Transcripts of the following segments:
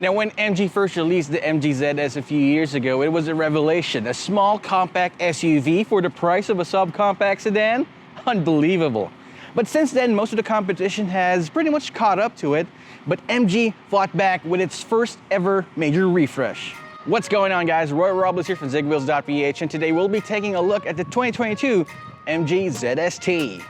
Now, when MG first released the MG ZS a few years ago, it was a revelation. A small compact SUV for the price of a subcompact sedan? Unbelievable. But since then, most of the competition has pretty much caught up to it, but MG fought back with its first ever major refresh. What's going on, guys? Roy Robles here from Zigwheels.Ph, and today we'll be taking a look at the 2022 MG ZS-T.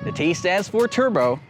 The T stands for turbo.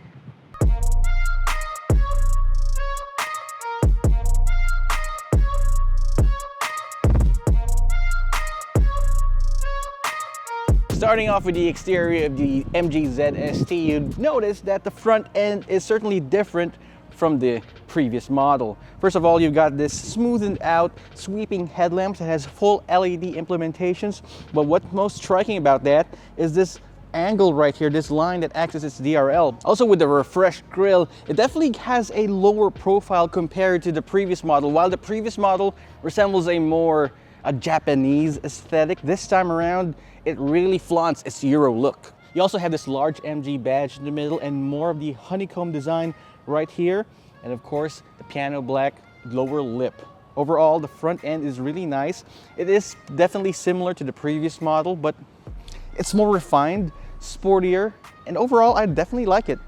Starting off with the exterior of the MG ZS-T, you'd notice that the front end is certainly different from the previous model. First of all, you've got this smoothened out sweeping headlamps that has full LED implementations, but what's most striking about that is this angle right here, this line that acts as its DRL. Also, with the refreshed grille, it definitely has a lower profile compared to the previous model. While the previous model resembles a Japanese aesthetic, this time around it really flaunts its Euro look. You also have this large MG badge in the middle and more of the honeycomb design right here, and of course the piano black lower lip. Overall, the front end is really nice. It is definitely similar to the previous model, but it's more refined, sportier, and overall I definitely like it.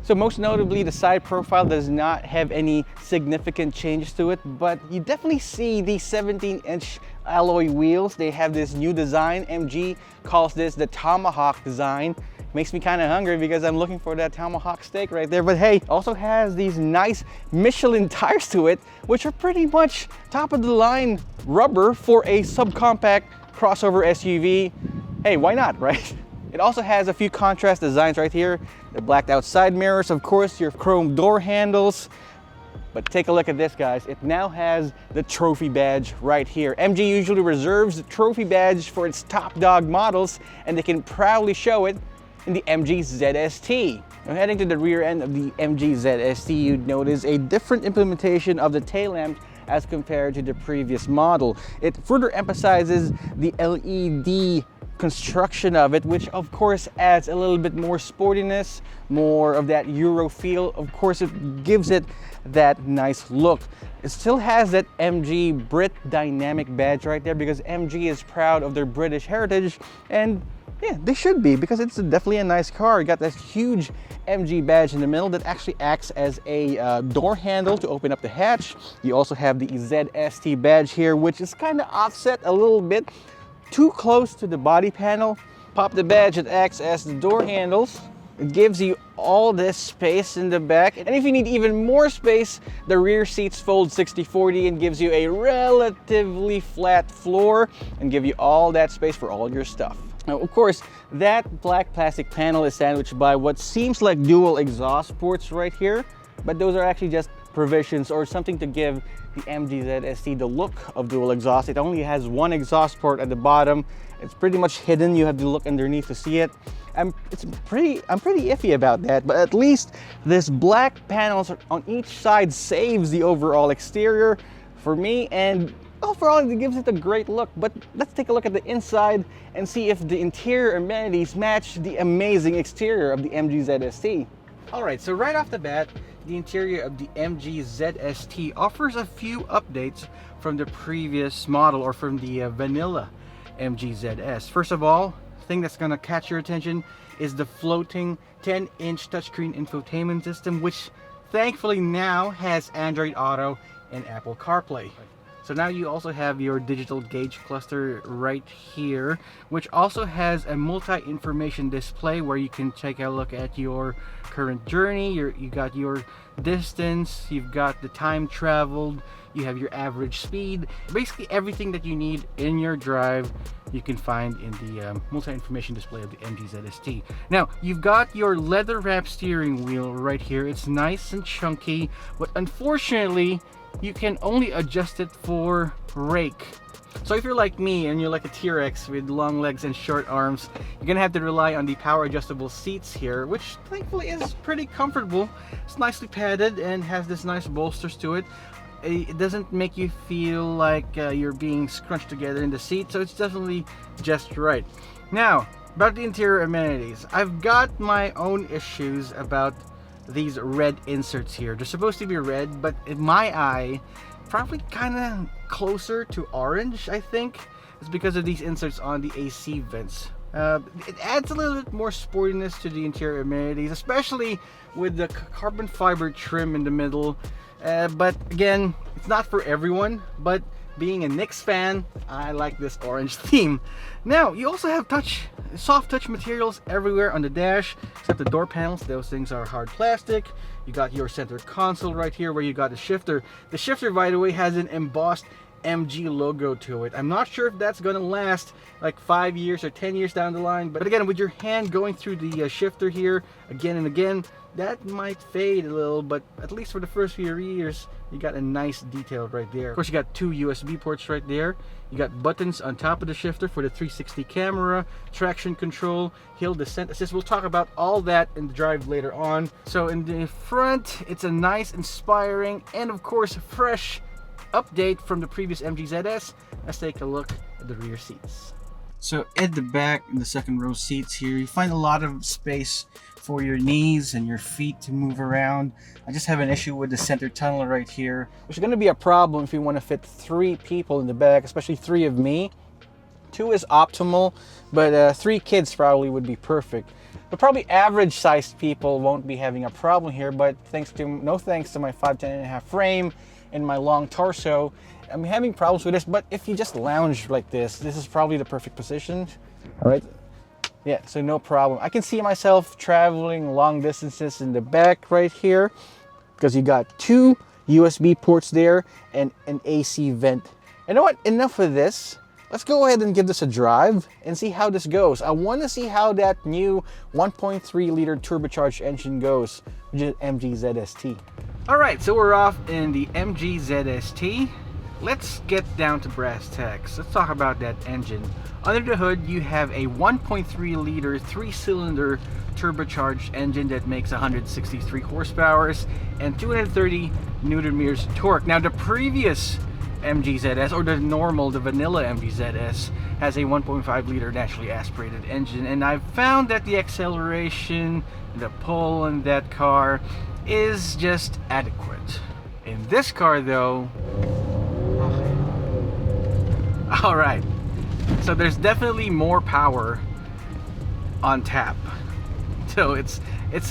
So most notably, the side profile does not have any significant changes to it, but you definitely see the 17-inch alloy wheels. They have this new design. MG calls this the tomahawk design. Makes me kind of hungry because I'm looking for that tomahawk steak right there. But hey, also has these nice Michelin tires to it, which are pretty much top of the line rubber for a subcompact crossover SUV. Hey, why not, right? It also has a few contrast designs right here. The blacked out side mirrors, of course, your chrome door handles. But take a look at this, guys. It now has the trophy badge right here. MG usually reserves the trophy badge for its top dog models, and they can proudly show it in the MG ZS-T. Now, heading to the rear end of the MG ZS-T, you'd notice a different implementation of the tail lamp as compared to the previous model. It further emphasizes the LED construction of it, which of course adds a little bit more sportiness, more of that Euro feel. Of course, it gives it that nice look. It still has that MG Brit Dynamic badge right there because MG is proud of their British heritage, and yeah, they should be, because it's definitely a nice car. You got this huge MG badge in the middle that actually acts as a door handle to open up the hatch. You also have the ZS-T badge here, which is kind of offset a little bit, too close to the body panel. Pop the badge, it acts as the door handles. It gives you all this space in the back. And if you need even more space, the rear seats fold 60/40 and gives you a relatively flat floor and give you all that space for all your stuff. Now, of course, that black plastic panel is sandwiched by what seems like dual exhaust ports right here, but those are actually just provisions or something to give the MG ZS-T the look of dual exhaust. It only has one exhaust port at the bottom. It's pretty much hidden. You have to look underneath to see it. I'm pretty iffy about that, but at least this black panels on each side saves the overall exterior for me, and overall it gives it a great look. But let's take a look at the inside and see if the interior amenities match the amazing exterior of the MG ZS-T. Alright, so right off the bat, the interior of the MG ZS-T offers a few updates from the previous model, or from the vanilla MG ZS. First of all, the thing that's going to catch your attention is the floating 10-inch touchscreen infotainment system, which thankfully now has Android Auto and Apple CarPlay. So now you also have your digital gauge cluster right here, which also has a multi-information display where you can take a look at your current journey. You got your distance, you've got the time traveled, you have your average speed. Basically everything that you need in your drive you can find in the multi-information display of the MG ZS-T. Now, you've got your leather wrap steering wheel right here. It's nice and chunky, but unfortunately you can only adjust it for rake. So if you're like me and you're like a T-Rex with long legs and short arms, you're gonna have to rely on the power adjustable seats here, which thankfully is pretty comfortable. It's nicely padded and has this nice bolsters to it. It doesn't make you feel like you're being scrunched together in the seat, so it's definitely just right. Now, about the interior amenities, I've got my own issues about these red inserts here. They're supposed to be red, but in my eye, probably kind of closer to orange, I think. It's because of these inserts on the AC vents. It adds a little bit more sportiness to the interior amenities, especially with the carbon fiber trim in the middle. But again, it's not for everyone, but being a Knicks fan, I like this orange theme. Now, you also have soft touch materials everywhere on the dash, except the door panels. Those things are hard plastic. You got your center console right here where you got the shifter. The shifter, by the way, has an embossed MG logo to it. I'm not sure if that's gonna last like 5 years or 10 years down the line, but again, with your hand going through the shifter here again and again, that might fade a little, but at least for the first few years, you got a nice detail right there. Of course, you got 2 USB ports right there. You got buttons on top of the shifter for the 360 camera, traction control, hill descent assist. We'll talk about all that in the drive later on. So in the front, it's a nice, inspiring, and of course, fresh update from the previous MG ZS. Let's take a look at the rear seats. So at the back, in the second row seats here, you find a lot of space for your knees and your feet to move around. I just have an issue with the center tunnel right here, which is going to be a problem if you want to fit 3 people in the back, especially 3 of me. 2 is optimal, but 3 kids probably would be perfect. But probably average sized people won't be having a problem here, but no thanks to my 5'10.5" frame and my long torso, I'm having problems with this. But if you just lounge like this is probably the perfect position. All right. Yeah, so no problem. I can see myself traveling long distances in the back right here because you got 2 USB ports there and an AC vent. You know what? Enough of this. Let's go ahead and give this a drive and see how this goes. I want to see how that new 1.3 liter turbocharged engine goes, which is MG ZST. All right, so we're off in the MG ZST. Let's get down to brass tacks. Let's talk about that engine. Under the hood, you have a 1.3 liter 3-cylinder turbocharged engine that makes 163 horsepower and 230 newton meters torque. Now, the previous MG ZS, or the vanilla MG ZS, has a 1.5 liter naturally aspirated engine, and I've found that the acceleration, the pull in that car is just adequate. In this car though, alright, so there's definitely more power on tap. So it's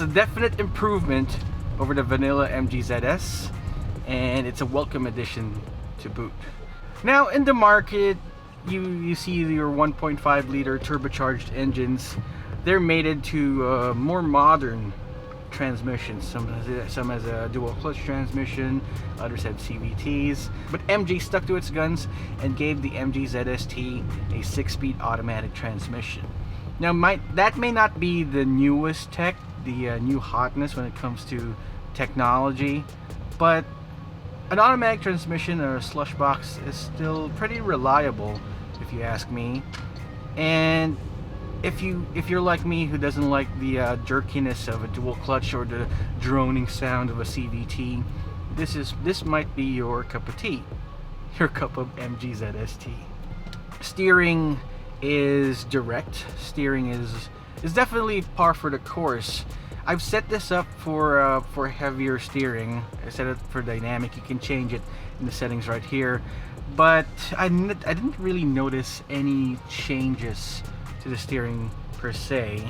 a definite improvement over the vanilla MG ZS, and it's a welcome addition to boot. Now in the market, you see your 1.5 liter turbocharged engines. They're mated to more modern transmissions. Some has a dual clutch transmission, others have CVTs, but MG stuck to its guns and gave the MG ZST a 6-speed automatic transmission. Now that may not be the newest tech, the new hotness when it comes to technology, but an automatic transmission or a slush box is still pretty reliable, if you ask me. And if you're like me, who doesn't like the jerkiness of a dual clutch or the droning sound of a CVT, this might be your cup of tea, your cup of MG ZST. Steering is direct. Steering is definitely par for the course. I've set this up for heavier steering. I set it for dynamic. You can change it in the settings right here, but I didn't really notice any changes to the steering per se.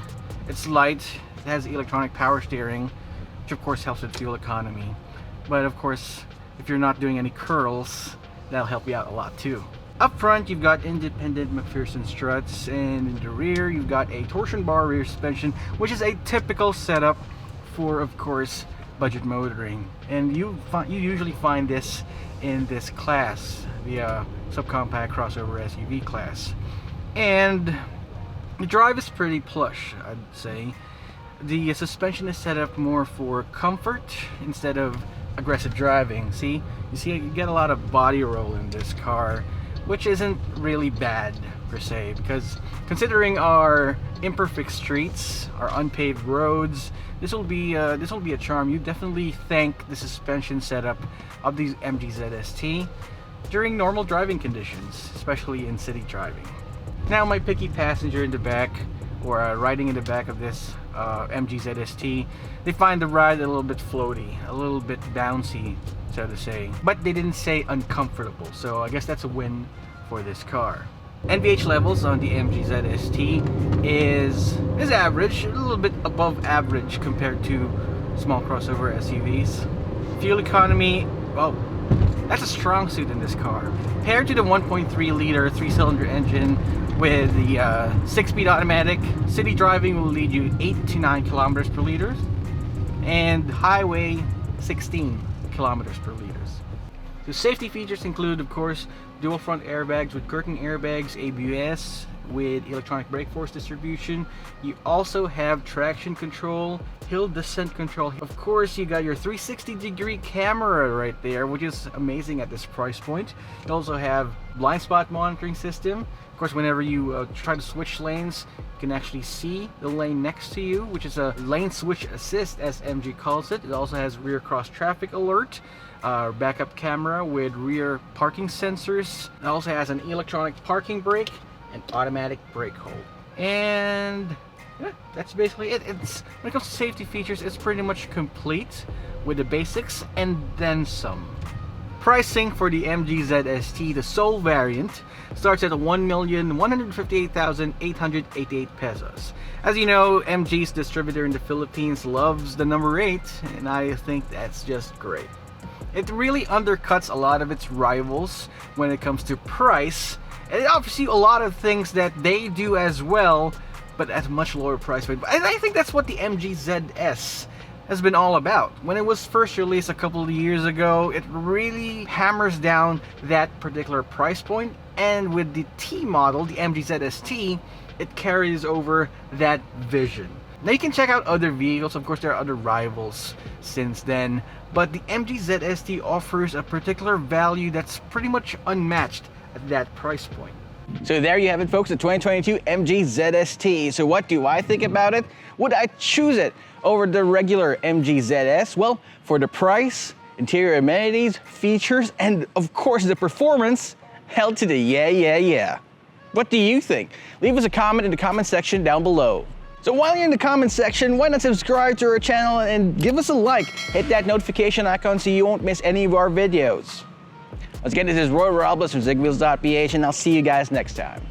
It's light. It has electronic power steering, which of course helps with fuel economy. But of course, if you're not doing any curls, that'll help you out a lot too. Up front, you've got independent McPherson struts, and in the rear, you've got a torsion bar rear suspension, which is a typical setup for, of course, budget motoring. And you usually find this in this class, the subcompact crossover SUV class. And the drive is pretty plush, I'd say. The suspension is set up more for comfort instead of aggressive driving. You get a lot of body roll in this car, which isn't really bad per se, because considering our imperfect streets, our unpaved roads, this will be a charm. You definitely thank the suspension setup of these MG ZST during normal driving conditions, especially in city driving. Now my picky passenger in the back, or riding in the back of this MG ZST. They find the ride a little bit floaty, a little bit bouncy, so to say. But they didn't say uncomfortable, so I guess that's a win for this car. NVH levels on the MG ZST is average, a little bit above average compared to small crossover SUVs. Fuel economy, well, that's a strong suit in this car. Paired to the 1.3 liter 3-cylinder engine with the 6-speed automatic, city driving will lead you 8 to 9 kilometers per liter, and highway 16 kilometers per liter. The safety features include, of course, dual front airbags with curtain airbags, ABS with electronic brake force distribution. You also have traction control, hill descent control. Of course, you got your 360-degree camera right there, which is amazing at this price point. You also have blind spot monitoring system. Of course, whenever you try to switch lanes, you can actually see the lane next to you, which is a lane switch assist, as MG calls it. It also has rear cross traffic alert, backup camera with rear parking sensors. It also has an electronic parking brake and automatic brake hold. And yeah, that's basically it. It's, when it comes to safety features, it's pretty much complete with the basics and then some. Pricing for the MG ZST, the Soul variant, starts at 1,158,888 pesos. As you know, MG's distributor in the Philippines loves the number 8, and I think that's just great. It really undercuts a lot of its rivals when it comes to price, and it offers you a lot of things that they do as well, but at a much lower price point. And I think that's what the MG ZS has been all about. When it was first released a couple of years ago, it really hammers down that particular price point, and with the T model, the MG ZST, it carries over that vision. Now you can check out other vehicles, of course there are other rivals since then, but the MG ZST offers a particular value that's pretty much unmatched at that price point. So there you have it, folks, the 2022 MG ZST. So what do I think about it? Would I choose it over the regular MG ZS? Well, for the price, interior amenities, features, and of course the performance, hell to the yeah. What do you think? Leave us a comment in the comment section down below. So while you're in the comment section, why not subscribe to our channel and give us a like? Hit that notification icon so you won't miss any of our videos. Once again, this is Roy Robles from Zigwheels.Ph, and I'll see you guys next time.